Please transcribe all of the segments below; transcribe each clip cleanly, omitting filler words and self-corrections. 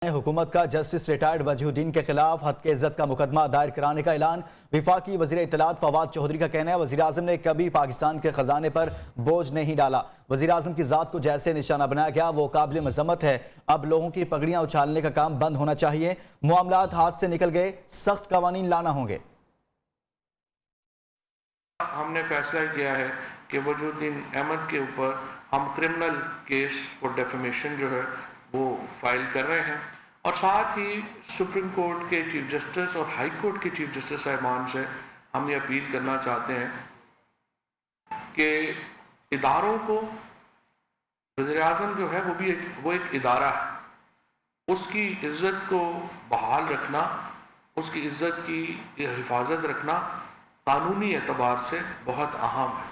हुकूमत का justice retired Wajihuddin के खिलाफ हद के इज्जत का मुकदमा दायर कराने का ऐलान। विफाकी वजीर इत्तलात फवाद चौधरी का कहना है वजीर आजम ने कभी पाकिस्तान के खजाने पर बोझ नहीं डाला। वजीर आजम की जात को जैसे निशाना बनाया गया वो काबिल मजम्मत है। अब लोगों की पगड़ियां उछालने का काम बंद होना चाहिए। मामलात हाथ से निकल गए, सख्त कवानीन लाना होंगे। हमने फैसला किया है कि वजीहुद्दीन अहमद के ऊपर हम क्रिमिनल केस और डेफेमेशन जो है वो फाइल कर रहे हैं और साथ ही सुप्रीम कोर्ट के चीफ जस्टिस और हाई कोर्ट के चीफ जस्टिस साहिबान से हम ये अपील करना चाहते हैं कि इदारों को, वज़ीर आज़म जो है वो एक इदारा है, उसकी इज्जत को बहाल रखना, उसकी इज्जत की हिफाजत रखना कानूनी एतबार से बहुत अहम है।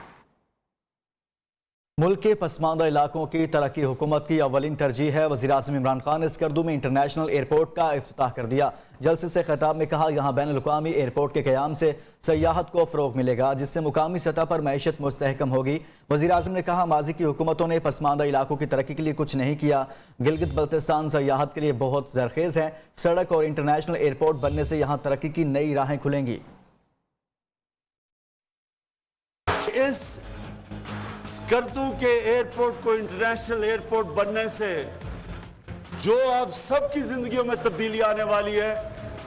मुल्क के पसमानदा इलाकों की तरक्की हुकूमत की अव्वलीन तरजीह है। वज़ीर आज़म इमरान खान ने स्कर्दू में इंटरनेशनल एयरपोर्ट का इफ्तिताह कर दिया। जलसे से खिताब में कहा यहाँ बैन अल-अक़वामी एयरपोर्ट के क़याम से सयाहत को फ़रोग़ मिलेगा जिससे मुकामी सतह पर मईशत मुस्तहकम होगी। वज़ीर आज़म ने कहा माजी की हुकूमतों ने पसमानदा इलाकों की तरक्की के लिए कुछ नहीं किया। गिलगित बल्तिस्तान सयाहत के लिए बहुत ज़रखेज़ है। सड़क और इंटरनेशनल एयरपोर्ट बनने से यहाँ तरक्की की नई राहें खुलेंगी। स्कर्दू के एयरपोर्ट को इंटरनेशनल एयरपोर्ट बनने से जो आप सबकी जिंदगियों में तब्दीली आने वाली है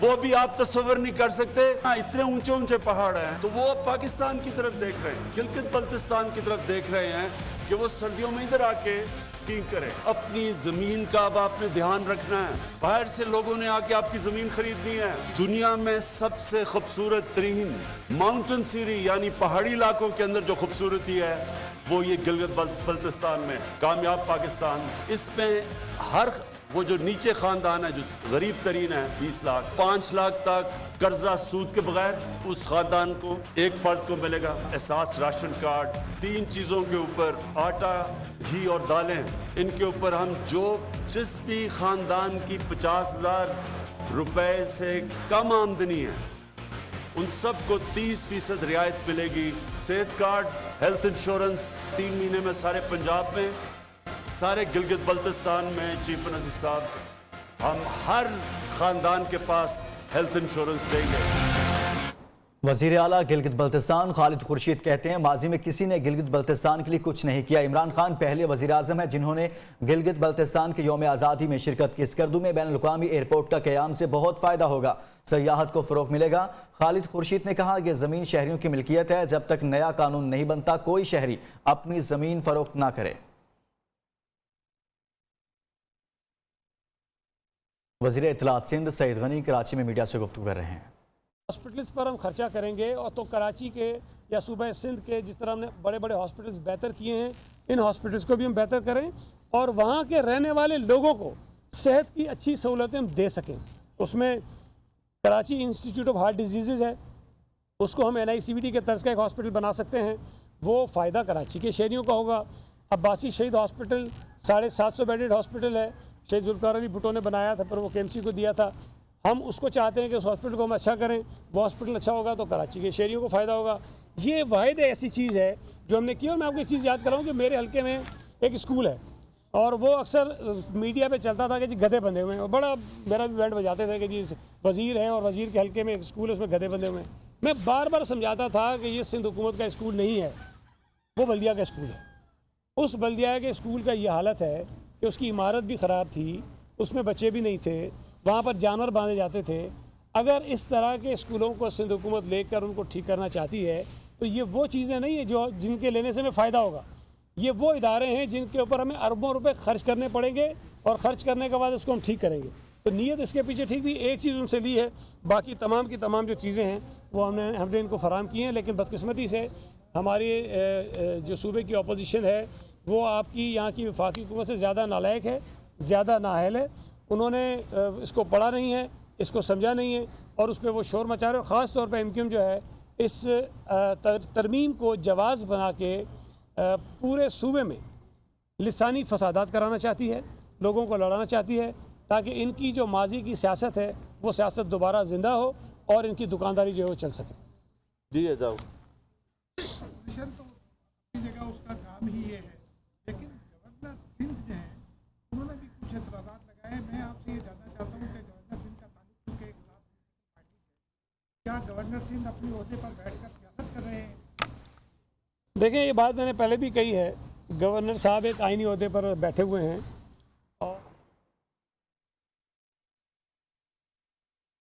वो भी आप तस्वर नहीं कर सकते। इतने ऊंचे ऊंचे पहाड़ हैं तो वो पाकिस्तान की तरफ देख रहे हैं, गिलगित बल्तिस्तान की तरफ देख रहे हैं कि वो सर्दियों में इधर आके स्कीइंग करें। अपनी जमीन का अब आपने ध्यान रखना है। बाहर से लोगों ने आके आपकी जमीन खरीदनी है। दुनिया में सबसे खूबसूरत तरीन माउंटेन सीरी यानी पहाड़ी इलाकों के अंदर जो खूबसूरती है वो ये गिलगित बल्तिस्तान में कामयाब पाकिस्तान। इसमें हर वो जो नीचे खानदान है जो गरीब तरीन है 20 लाख 5 लाख तक कर्जा सूद के बगैर उस खानदान को एक फर्द को मिलेगा। एहसास राशन कार्ड 3 चीज़ों के ऊपर आटा, घी और दालें, इनके ऊपर हम जो जिस भी खानदान की 50,000 रुपए से कम आमदनी है उन सबको 30% रियायत मिलेगी। सेहत कार्ड, हेल्थ इंश्योरेंस 3 महीने में सारे पंजाब में, सारे गिलगित बल्तिस्तान में। चीफ मिनिस्टर साहब हम हर खानदान के पास हेल्थ इंश्योरेंस देंगे। वज़ीर आला गिलगित बल्तिस्तान खालिद खुर्शीद कहते हैं माजी में किसी ने गिलगित बल्तिस्तान के लिए कुछ नहीं किया। इमरान खान पहले वज़ीर आज़म हैं जिन्होंने गिलगित बल्तिस्तान के यौम आज़ादी में शिरकत की। स्कर्दू में बैन अल-अक़वामी एयरपोर्ट का क़याम से बहुत फ़ायदा होगा, सयाहत को फ़रोग़ मिलेगा। खालिद खुर्शीद ने कहा यह ज़मीन शहरियों की मिल्कियत है, जब तक नया कानून नहीं बनता कोई शहरी अपनी ज़मीन फ़रोख्त ना करे। वज़ीर इत्तलात सिंध सईद गनी कराची में मीडिया से गुफ्तगू कर रहे हैं। हॉस्पिटल्स पर हम खर्चा करेंगे और तो कराची के या सूबा सिंध के जिस तरह हमने बड़े बड़े हॉस्पिटल्स बेहतर किए हैं इन हॉस्पिटल्स को भी हम बेहतर करें और वहाँ के रहने वाले लोगों को सेहत की अच्छी सहूलतें हम दे सकें। उसमें Karachi institute of heart disease है, उसको हम NICVT के तर्ज का एक हॉस्पिटल बना सकते हैं। वो फ़ायदा कराची के शहरियों का होगा। अब्बासी शहीद हॉस्पिटल 750 बेडेड हॉस्पिटल है, शहीद जुल्फ़िकार अली भुट्टो ने बनाया था पर वो KMC को दिया था। हम उसको चाहते हैं कि उस हॉस्पिटल को हम अच्छा करें। वो हॉस्पिटल अच्छा होगा तो कराची के शहरियों को फ़ायदा होगा। ये वाहिद ऐसी चीज़ है जो हमने की। और मैं आपको एक चीज़ याद कराऊँ कि मेरे हल्के में एक स्कूल है और वो अक्सर मीडिया पे चलता था कि जी गधे बंधे हुए हैं और बड़ा मेरा भी बैंड बजाते थे कि जी वज़ीर है और वज़ीर के हल्के में एक स्कूल है उसमें गधे बंधे हुए हैं। मैं बार बार समझाता था कि ये सिंध हुकूमत का स्कूल नहीं है, वो बल्दिया का स्कूल है। उस बल्दिया के स्कूल का ये हालत है कि उसकी इमारत भी ख़राब थी, उसमें बच्चे भी नहीं थे, वहाँ पर जानवर बांधे जाते थे। अगर इस तरह के स्कूलों को सिंध हुकूमत लेकर उनको ठीक करना चाहती है तो ये वो चीज़ें नहीं है जो जिनके लेने से हमें फ़ायदा होगा। ये वो इदारे हैं जिनके ऊपर हमें अरबों रुपए खर्च करने पड़ेंगे और ख़र्च करने के बाद इसको हम ठीक करेंगे। तो नीयत इसके पीछे ठीक थी, एक चीज़ उनसे ली है, बाकी तमाम की तमाम जो चीज़ें हैं वो हमने इनको फराम की हैं। लेकिन बदकिस्मती से हमारी जो सूबे की अपोजिशन है वो आपकी यहाँ की वफाकी हुकूमत से ज़्यादा नालायक है, ज़्यादा नाअहल है। उन्होंने इसको पढ़ा नहीं है, इसको समझा नहीं है और उस पर वो शोर मचा रहे हैं। ख़ास तौर पर MQM जो है इस तरमीम को जवाज़ बना के पूरे सूबे में लिसानी फसादात कराना चाहती है, लोगों को लड़ाना चाहती है ताकि इनकी जो माजी की सियासत है वो सियासत दोबारा ज़िंदा हो और इनकी दुकानदारी जो है वो चल सके। जी जाओ जगह उसका काम ही ये है, लेकिन गवर्नर सिंध जो है उन्होंने भी कुछ एतराज़ात लगाए। मैं आपसे ये जानना गवर्नर सिंध अपने ओहदे पर बैठकर सियासत कर रहे हैं? देखें, ये बात मैंने पहले भी कही है, गवर्नर साहब एक आईनी ओहदे पर बैठे हुए हैं और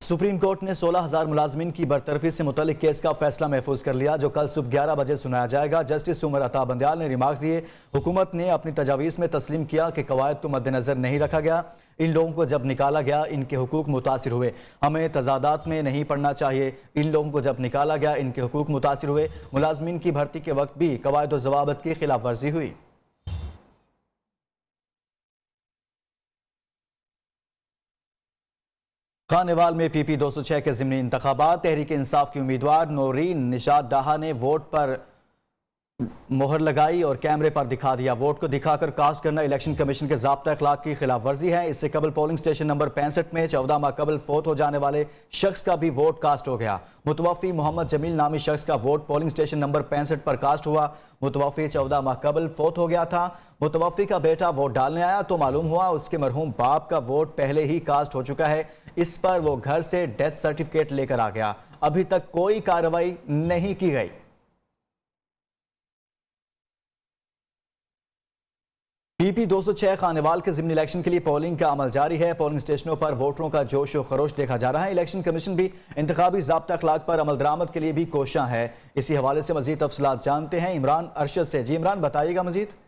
सुप्रीम कोर्ट ने 16,000 मुलाजमीन की बरतरफी से मुतल्लिक केस का फैसला महफूज कर लिया, जो कल सुबह 11 बजे सुनाया जाएगा। जस्टिस उमर अता बंदयाल ने रिमार्क्स दिए। हुकूमत ने अपनी तजावीज़ में तस्लीम किया कि कवायद को मद्देनजर नहीं रखा गया। इन लोगों को जब निकाला गया इनके हुकूक मुतासिर हुए, हमें तजादात में नहीं पड़ना चाहिए। इन लोगों को जब निकाला गया इनके हुकूक मुतासिर हुए। मुलाजमीन की भर्ती के वक्त भी कवायद व ज़वाबित की खिलाफ वर्जी हुई। खानेवाल में PP 206 के ज़िमनी इंतखाबात, तहरीक इंसाफ की उम्मीदवार नौरीन निशात डाहा ने वोट पर मोहर लगाई और कैमरे पर दिखा दिया। वोट को दिखाकर कास्ट करना इलेक्शन कमीशन के ज़ाब्ता अखलाक की खिलाफ वर्जी है। इससे कबल पोलिंग स्टेशन नंबर 65 में 14 माह कबल फोत हो जाने वाले शख्स का भी वोट कास्ट हो गया। मुतवफ़ी मोहम्मद जमील नामी शख्स का वोट पोलिंग स्टेशन नंबर 65 पर कास्ट हुआ। मुतवफ़ी 14 माह कबल फोत हो गया था। मुतवफ़ी का बेटा वोट डालने आया तो मालूम हुआ उसके मरहूम बाप का वोट पहले ही कास्ट हो चुका है। इस पर वो घर से डेथ सर्टिफिकेट लेकर आ गया। अभी तक कोई कार्रवाई नहीं की गई। PP 206 खानेवाल के ज़िमनी इलेक्शन के लिए पोलिंग का अमल जारी है। पोलिंग स्टेशनों पर वोटरों का जोश व खरोश देखा जा रहा है। इलेक्शन कमीशन भी इंतखाबी ज़ाब्ता अखलाक पर अमल दरामद के लिए भी कोशां है। इसी हवाले से मजीद तफसीलात जानते हैं इमरान अरशद से। जी इमरान, बताइएगा मजीद।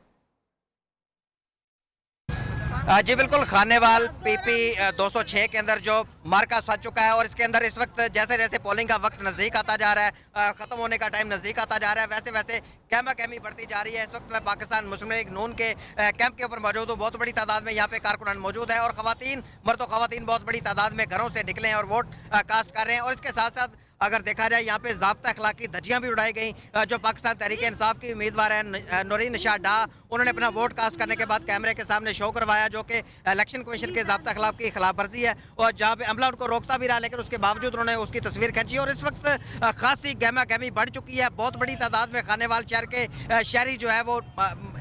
जी बिल्कुल, खानेवाल PP 206 के अंदर जो मार्का सज चुका है और इसके अंदर इस वक्त जैसे जैसे पोलिंग का वक्त नज़दीक आता जा रहा है, ख़त्म होने का टाइम नज़दीक आता जा रहा है, वैसे वैसे कहमा कहमी बढ़ती जा रही है। इस वक्त मैं पाकिस्तान मुस्लिम लीग नून के कैंप के ऊपर मौजूद हूँ। बहुत बड़ी तादाद में यहाँ पे कारकुनान मौजूद है और ख़वातीन, मर्द व ख़वातीन बहुत बड़ी तादाद में घरों से निकले हैं और वोट कास्ट कर रहे हैं। और इसके साथ साथ अगर देखा जाए यहाँ पे ज़ाब्ता अखलाक की धज्जियाँ भी उड़ाई गई। जो पाकिस्तान तहरीक इंसाफ की उम्मीदवार है नौरीन निशात डाहा, उन्होंने अपना वोट कास्ट करने के बाद कैमरे के सामने शो करवाया, जो कि इलेक्शन कमीशन के ज़ाब्ता अखलाक की खिलाफ वर्जी है और जहाँ पे अमला उनको रोकता भी रहा, लेकिन उसके बावजूद उन्होंने उसकी तस्वीर खींची। और इस वक्त खासी गहमा गहमी बढ़ चुकी है। बहुत बड़ी तादाद में खानेवाल शहर के शहरी जो है वो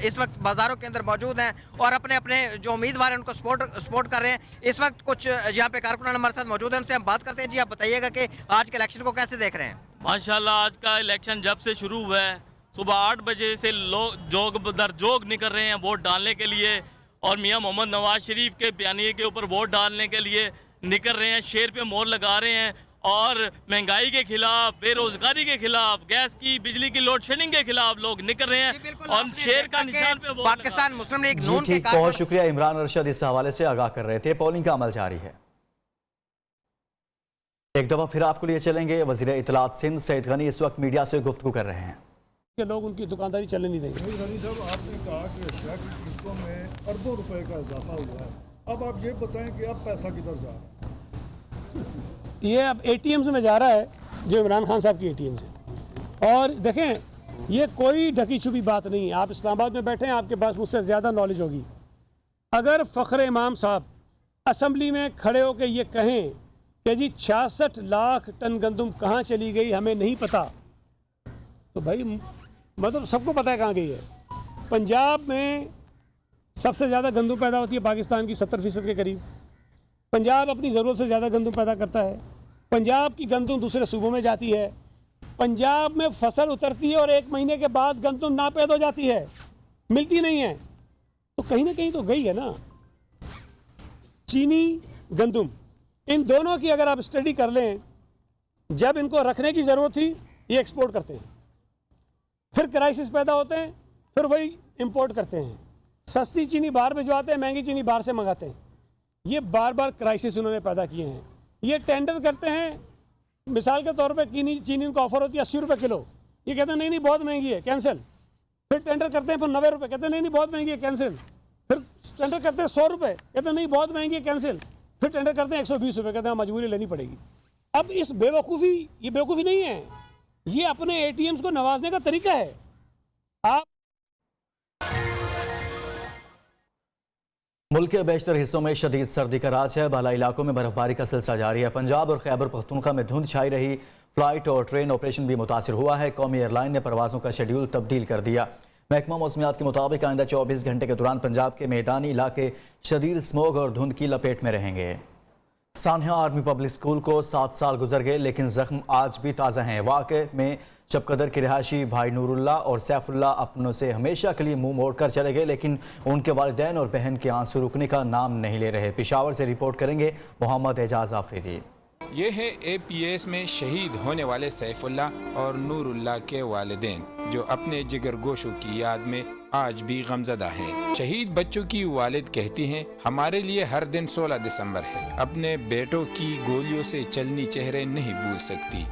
इस वक्त बाज़ारों के अंदर मौजूद हैं और अपने अपने जो उम्मीदवार हैं उनको सपोर्ट कर रहे हैं। इस वक्त कुछ यहाँ पे कारकुनान हमारे साथ मौजूद हैं, उनसे हम बात करते हैं। जी आप बताइएगा कि आज के इलेक्शन को कैसे देख रहे हैं? माशाल्लाह, आज का इलेक्शन जब से शुरू हुआ है सुबह 8 बजे से लोग जोग दर जोग निकल रहे हैं वोट डालने के लिए और मियां मोहम्मद नवाज शरीफ के बयानिए के ऊपर वोट डालने के लिए निकल रहे हैं। शेर पे मोहर लगा रहे हैं और महंगाई के खिलाफ, बेरोजगारी के खिलाफ, गैस की बिजली की लोड शेडिंग के खिलाफ लोग निकल रहे हैं और शेर का निशान पे वोट पाकिस्तान मुस्लिम लीग नून के बहुत शुक्रिया इमरान अरशद, इस हवाले से आगाह कर रहे थे। पोलिंग का अमल जारी है। एक दफा फिर आपको लिए चलेंगे। वजीर इत्तलात सिंध सईद गनी इस वक्त मीडिया से गुफ्तगू कर रहे हैं कि लोग उनकी दुकानदारी चलने नहीं देंगे। गनी साहब, आपने कहा कि अशिया की कीमतों में अरबों रुपए का इजाफा हुआ है। अब आप ये बताएं कि अब पैसा किधर जा रहा है? ये अब ATM से में जा रहा है, जो इमरान खान साहब की ATM से। और देखें, ये कोई ढकी छुपी बात नहीं है। आप इस्लामाबाद में बैठे हैं, आपके पास मुझसे ज़्यादा नॉलेज होगी। अगर फ़ख्र इमाम साहब असम्बली में खड़े होकर ये कहें कि जी 66 लाख टन गंदम कहाँ चली गई हमें नहीं पता, तो भाई मतलब सबको पता है कहाँ गई है। पंजाब में सबसे ज़्यादा गंदम पैदा होती है, पाकिस्तान की 70% के करीब। पंजाब अपनी ज़रूरत से ज़्यादा गंदम पैदा करता है। पंजाब की गंदम दूसरे सूबों में जाती है। पंजाब में फसल उतरती है और 1 महीने के बाद गंदम नापैद हो जाती है, मिलती नहीं है। तो कहीं ना कहीं तो गई है ना। चीनी, गंदम, इन दोनों की अगर आप स्टडी कर लें, जब इनको रखने की ज़रूरत थी ये एक्सपोर्ट करते हैं, फिर क्राइसिस पैदा होते हैं, फिर वही इंपोर्ट करते हैं। सस्ती चीनी बाहर भिजवाते हैं, महंगी चीनी बाहर से मंगाते हैं। ये बार बार क्राइसिस उन्होंने पैदा किए हैं। ये टेंडर करते हैं, मिसाल के तौर पे चीनी उनको ऑफर होती है 80 रुपये किलो, ये कहते हैं नहीं बहुत महंगी है, कैंसिल। फिर टेंडर करते हैं, फिर 90 रुपये, कहते हैं नहीं बहुत महंगी है, कैंसिल। फिर टेंडर करते हैं 100 रुपये, कहते हैं नहीं बहुत महंगी है, कैंसिल। फिर टेंडर करते हैं 120 रुपये, कहते हैं मजबूरी लेनी पड़ेगी। अब इस ये बेवकूफ़ी नहीं है, ये अपने ATMs को नवाजने का तरीका है। आप मुल्क के बेशतर हिस्सों में शदीद सर्दी का राज है। बाला इलाकों में बर्फबारी का सिलसिला जारी है। पंजाब और खैबर पख्तूनख्वा में धुंध छाई रही। फ्लाइट और ट्रेन ऑपरेशन भी मुतासिर हुआ है। कौमी एयरलाइन ने परवाज़ों का शेड्यूल तब्दील कर दिया। महकमा मौसमियात के मुताबिक आइंदा 24 घंटे के दौरान पंजाब के मैदानी इलाके शदीद स्मोग और धुंध की लपेट में रहेंगे। सानिया आर्मी पब्लिक स्कूल को 7 साल गुजर गए, लेकिन जख्म आज भी ताज़ा हैं। वाक़े में चपकदर के रिहायशी भाई नूरुल्लाह और सैफुल्लाह अपनों से हमेशा के लिए मुंह मोड़कर चले गए, लेकिन उनके वालिदैन और बहन के आंसू रुकने का नाम नहीं ले रहे। पेशावर से रिपोर्ट करेंगे मोहम्मद एजाज आफरीदी। ये है APS में शहीद होने वाले सैफुल्लाह और नूरुल्लाह के वालिदैन, जो अपने जिगर गोशों की याद में आज भी गमज़दा हैं। शहीद बच्चों की वालिद कहती हैं, हमारे लिए हर दिन 16 दिसंबर है। अपने बेटों की गोलियों से चलनी चेहरे नहीं भूल सकती।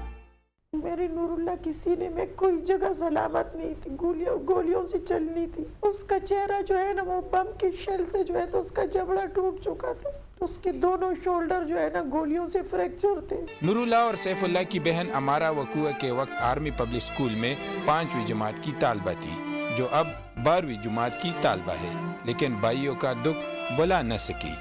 मेरी नूरुल्लाह की सीने में कोई जगह सलामत नहीं थी, गोलियों से चलनी थी। उसका चेहरा जो है ना, वो बम की शेल से जो है तो उसका जबड़ा टूट चुका था। उसके दोनों शोल्डर जो है ना गोलियों से फ्रैक्चर थे। नूरुल्लाह और सैफुल्लाह की बहन अमारा वकूआ के वक्त आर्मी पब्लिक स्कूल में 5वीं जमात की तालबा थी, जो अब 12वीं जमात की तालबा है, लेकिन भाइयों का दुख बुला न सकी।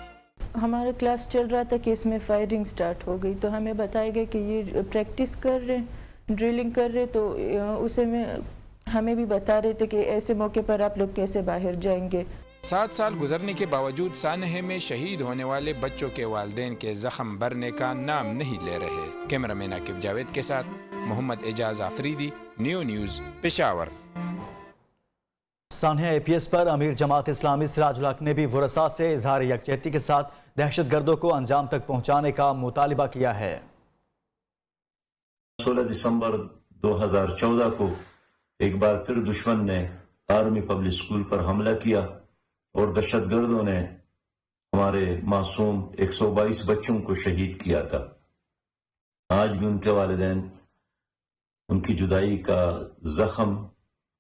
हमारा क्लास चल रहा था कि इसमें फायरिंग स्टार्ट हो गई, तो हमें बताया गया कि ये प्रैक्टिस कर रहे, ड्रिलिंग कर रहे। तो उसे में हमें भी बता रहे थे कि ऐसे मौके पर आप लोग कैसे बाहर जाएंगे। 7 साल गुजरने के बावजूद सानहे में शहीद होने वाले बच्चों के वालिदैन के जख्म भरने का नाम नहीं ले रहे। कैमरामैन आकिब जावेद के साथ Mohammad Ejaz Afridi, new news, Peshawar. Sania APS पर अमीर जमात इस्लामी सिराजुल हक ने भी वरसा से इजहार यकजहती के साथ दहशतगर्दों को अंजाम तक पहुँचाने का मुतालिबा किया है। 16 दिसंबर 2014 को एक बार फिर दुश्मन ने आर्मी पब्लिक स्कूल पर हमला किया और दहशतगर्दों ने हमारे मासूम 122 बच्चों को शहीद किया था। आज भी उनके वालिदैन उनकी जुदाई का जख्म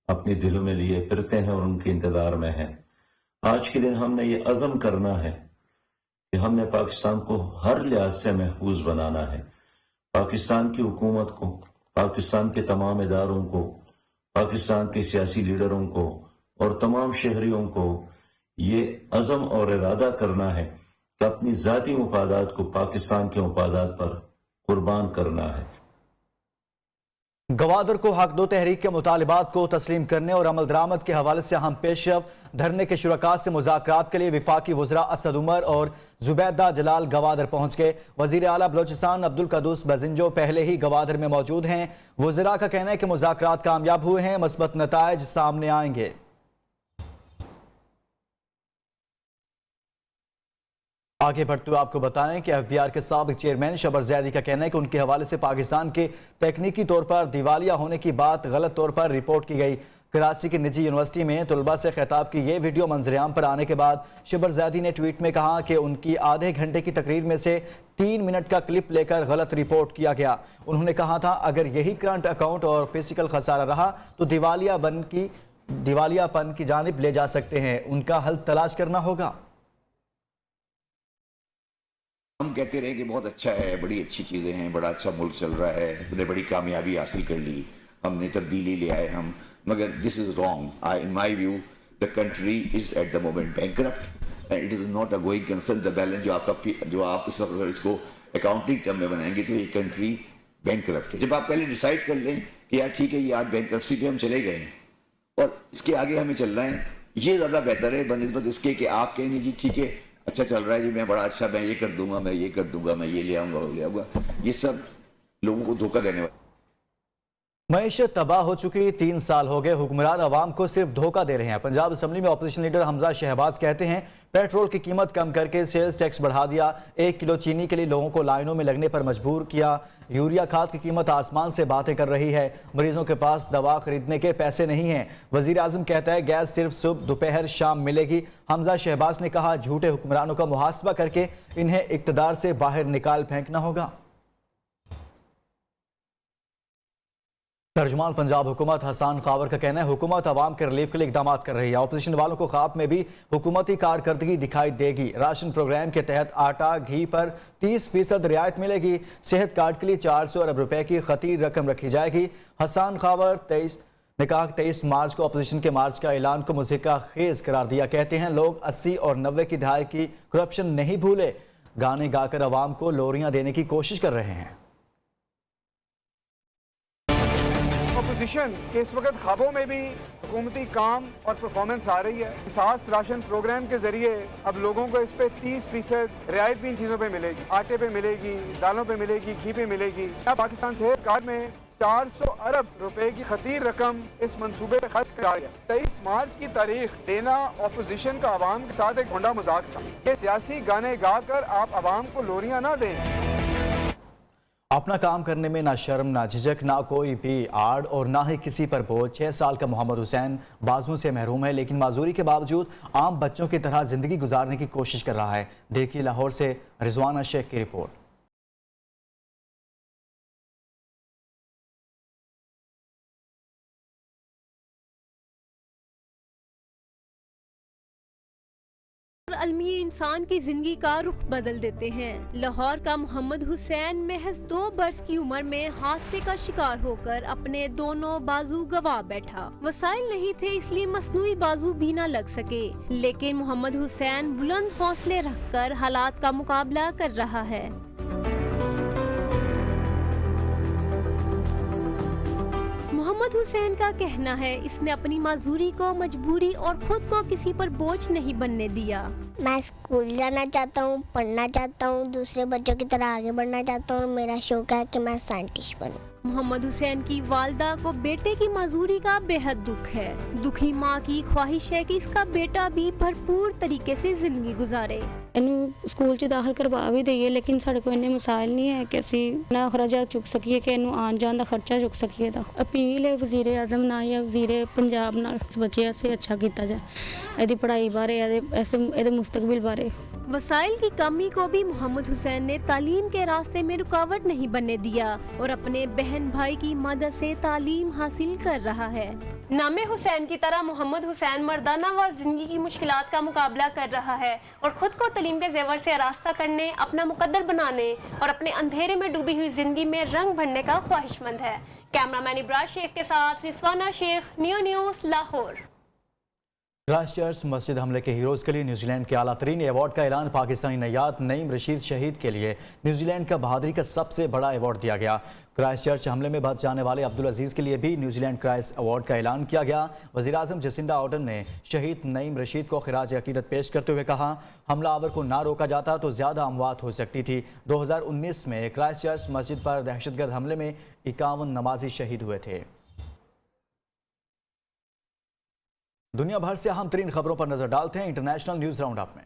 अपने दिलों में लिए फिरते हैं और उनके इंतजार में हैं। आज के दिन हमने ये अज़म करना है कि हमने पाकिस्तान को हर लिहाज से महफूज बनाना है। पाकिस्तान की हुकूमत को, पाकिस्तान के तमाम इदारों को, पाकिस्तान के सियासी लीडरों को और तमाम शहरियों को ये अज़म और इरादा करना है कि अपनी ज़ाती मुफादात को पाकिस्तान के मुफादात पर कुर्बान करना है। गवादर को हक दो तहरीक के मुतालिबात को तस्लीम करने और अमल दरामद के हवाले से अहम पेशरफ्त धरने के शुरका से मुज़ाकरात के लिए विफाकी वज़रा असद उमर और जुबैदा जलाल गवादर पहुंच गए। वज़ीर आला बलोचिस्तान अब्दुल कदूस बजिंजो पहले ही गवादर में मौजूद हैं। वज़रा का कहना है कि मुज़ाकरात कामयाब हुए हैं, मस्बत नताइज सामने आएंगे। आगे बढ़ते हुए आपको बताएं कि FBR के साबिक चेयरमैन शबर ज़ैदी का कहना है कि उनके हवाले से पाकिस्तान के तकनीकी तौर पर दिवालिया होने की बात गलत तौर पर रिपोर्ट की गई। कराची की निजी यूनिवर्सिटी में तलबा से खिताब की यह वीडियो मंजरेआम पर आने के बाद शबर ज़ैदी ने ट्वीट में कहा कि उनकी आधे घंटे की तकरीर में से 3 मिनट का क्लिप लेकर गलत रिपोर्ट किया गया। उन्होंने कहा था, अगर यही करंट अकाउंट और फिजिकल खसारा रहा तो दिवालियापन की जानिब ले जा सकते हैं, उनका हल तलाश करना होगा। हम कहते रहे कि बहुत अच्छा है, बड़ी अच्छी चीज़ें हैं, बड़ा अच्छा मुल्क चल रहा है, हमने बड़ी कामयाबी हासिल कर ली, हमने तब्दीली ले आए हम, मगर this is wrong. In my view the country is at the moment bankrupt and it is not a going concern. The balance जो आप इसको अकाउंटिंग टर्म में बनाएंगे तो ये कंट्री बैंकरप्ट है। जब आप पहले डिसाइड कर लें कि यार ठीक है, ये आज बैंकरप्सी पे हम चले गए और इसके आगे हमें चलना है, ये ज़्यादा बेहतर है बनिस्बत इसके कि आप कहें नहीं जी ठीक है अच्छा चल रहा है जी, मैं बड़ा अच्छा, मैं ये कर दूंगा, मैं ये कर दूंगा, मैं ये ले आऊंगा, वो ले आऊंगा। ये सब लोगों को धोखा देने वाला। मईशत तबाह हो चुकी, 3 साल हो गए, हुक्मरान अवाम को सिर्फ धोखा दे रहे हैं। पंजाब असम्बली में अपोजिशन लीडर हमजा शहबाज कहते हैं, पेट्रोल की कीमत कम करके सेल्स टैक्स बढ़ा दिया, 1 किलो चीनी के लिए लोगों को लाइनों में लगने पर मजबूर किया, यूरिया खाद की कीमत आसमान से बातें कर रही है, मरीजों के पास दवा खरीदने के पैसे नहीं हैं। वजीर आजम कहता है गैस सिर्फ सुबह दोपहर शाम मिलेगी। हमजा शहबाज ने कहा, झूठे हुक्मरानों का मुहासबा करके इन्हें इक्तदार से बाहर निकाल फेंकना होगा। तर्जुमान पंजाब हुकूमत हसन खावर का कहना है, हुकूमत अवाम के रिलीफ के लिए इकदाम कर रही है, अपोजिशन वालों को ख्वाब में भी हुकूमती कारकर्दगी दिखाई देगी। राशन प्रोग्राम के तहत आटा घी पर 30% रियायत मिलेगी, सेहत कार्ड के लिए 400 अरब रुपए की खतीर रकम रखी जाएगी। हसन खावर ने कहा 23 मार्च को अपोजिशन के मार्च का ऐलान को मुज़िका खेज करार दिया। कहते हैं लोग 80 और 90 की दहाई की करप्शन नहीं भूले, गाने गाकर अवाम को लोरियां देने की कोशिश कर रहे हैं। पोजीशन कि इस वक्त ख्वाबों में भी हुकूमती काम और परफॉर्मेंस आ रही है। एहसास राशन प्रोग्राम के जरिए अब लोगों को इस पे 30% रियायत भी इन चीज़ों पे मिलेगी, आटे पे मिलेगी, दालों पे मिलेगी, घी पे मिलेगी। पाकिस्तान सेहत कार्ड में 400 अरब रुपए की खतीर रकम इस मंसूबे पे खर्च किया गया। 23 मार्च की तारीख देना अपोजिशन का आवाम के साथ एक भोंडा मजाक था। ये सियासी गाने गाकर आप आवाम को लोरियां ना दें। अपना काम करने में ना शर्म ना झिझक ना कोई भी आड़ और ना ही किसी पर बोझ। 6 साल का मोहम्मद हुसैन बाजुओं से महरूम है, लेकिन माजूरी के बावजूद आम बच्चों की तरह जिंदगी गुजारने की कोशिश कर रहा है। देखिए लाहौर से रिजवाना शेख की रिपोर्ट। अलमी इंसान की जिंदगी का रुख बदल देते हैं। लाहौर का मोहम्मद हुसैन महज 2 बरस की उम्र में हादसे का शिकार होकर अपने दोनों बाजू गवा बैठा। वसाइल नहीं थे इसलिए मसनूई बाजू भी न लग सके, लेकिन मोहम्मद हुसैन बुलंद हौसले रखकर हालात का मुकाबला कर रहा है। मोहम्मद हुसैन का कहना है इसने अपनी माजूरी को मजबूरी और खुद को किसी पर बोझ नहीं बनने दिया। मैं स्कूल जाना चाहता हूँ, पढ़ना चाहता हूँ, दूसरे बच्चों की तरह आगे बढ़ना चाहता हूँ। मेरा शौक है कि मैं साइंटिस्ट बनूँ। मोहम्मद हुसैन की वालदा को बेटे की माजूरी का बेहद दुख है। दुखी माँ की ख्वाहिश है कि इसका बेटा भी भरपूर तरीके से जिंदगी गुजारे। ਇਹਨੂੰ ਸਕੂਲ 'ਚ ਦਾਖਲ ਕਰਵਾ ਵੀ ਦਈਏ, ਲੇਕਿਨ ਸਾਡੇ ਕੋਲ ਇੰਨੇ ਮਸਾਇਲ ਨਹੀਂ ਹੈ ਕਿ ਅਸੀਂ ਨਾ ਖਰਚਾ ਚੁੱਕ ਸਕੀਏ ਕਿ ਇਹਨੂੰ ਆਉਣ ਜਾਣ ਦਾ ਖਰਚਾ ਚੁੱਕ ਸਕੀਏ। ਤਾਂ ਅਪੀਲ ਹੈ ਵਜ਼ੀਰ ਆਜ਼ਮ ਨਾਲ ਜਾਂ ਵਜ਼ੀਰ ਪੰਜਾਬ ਨਾਲ ਬੱਚੇ ਵਾਸਤੇ ਅੱਛਾ ਕੀਤਾ ਜਾਏ, ਇਹਦੀ ਪੜ੍ਹਾਈ ਬਾਰੇ, ਇਹਦੇ ਮੁस्तकबिल बारे। वसाइल की कमी को भी मोहम्मद हुसैन ने तालीम के रास्ते में रुकावट नहीं बनने दिया और अपने बहन भाई की मदद से तालीम हासिल कर रहा है। नामे हुसैन की तरह मोहम्मद हुसैन मर्दाना और जिंदगी की मुश्किलात का मुकाबला कर रहा है और खुद को तालीम के जेवर से आरास्ता करने, अपना मुकद्दर बनाने और अपने अंधेरे में डूबी हुई जिंदगी में रंग भरने का ख्वाहिशमंद है। कैमरामैन इब्राज शेख के साथ Rizwana Sheikh, new news Lahore. Christchurch मस्जिद हमले के हीरोज़ के लिए न्यूजीलैंड के आला तरीन अवार्ड का ऐलान। पाकिस्तानी नयात नईम रशीद शहीद के लिए न्यूजीलैंड का बहादुरी का सबसे बड़ा अवार्ड दिया गया। क्राइस्टचर्च हमले में बच जाने वाले अब्दुल अजीज़ के लिए भी न्यूजीलैंड क्राइस्ट अवार्ड का ऐलान किया गया। वज़ीर आज़म जसिंडा आर्डर्न ने शहीद नईम रशीद को खिराज अकीदत पेश करते हुए कहा, हमलावर को ना रोका जाता तो ज़्यादा अमवात हो सकती थी। 2019 में क्राइस्टचर्च मस्जिद पर दहशतगर्द हमले में 51 नमाजी शहीद हुए थे। दुनिया भर से अहम तरीन खबरों पर नजर डालते हैं इंटरनेशनल न्यूज राउंड अप में।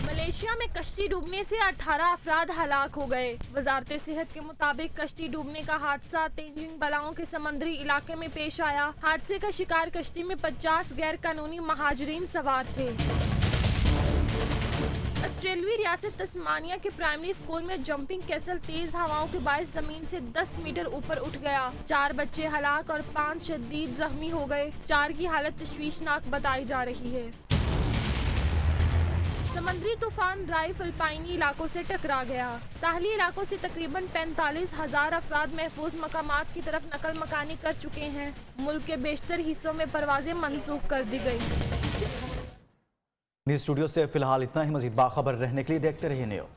मलेशिया में कश्ती डूबने से 18 अफराद हलाक हो गए। वजारत सेहत के मुताबिक कश्ती डूबने का हादसा तेंजिंग बलाओं के समंदरी इलाके में पेश आया। हादसे का शिकार कश्ती में 50 गैर कानूनी महाजरीन सवार थे। ऑस्ट्रेलियाई रियासत तस्मानिया के प्राइमरी स्कूल में जंपिंग कैसल तेज हवाओं के बायस जमीन से 10 मीटर ऊपर उठ गया। 4 बच्चे हलाक और 5 शदीद जख्मी हो गए। 4 की हालत तशवीशनाक बताई जा रही है। समुद्री तूफान राई फिलिपाइनी इलाकों से टकरा गया। साहली इलाकों से तकरीबन 45,000 अफराद महफूज मकामात की तरफ नकल मकानी कर चुके हैं। मुल्क के बेशतर हिस्सों में परवाजें मनसूख कर दी गई। न्यूज़ स्टूडियो से फिलहाल इतना ही। मजीद बाखबर रहने के लिए देखते रहिए न्यूज़।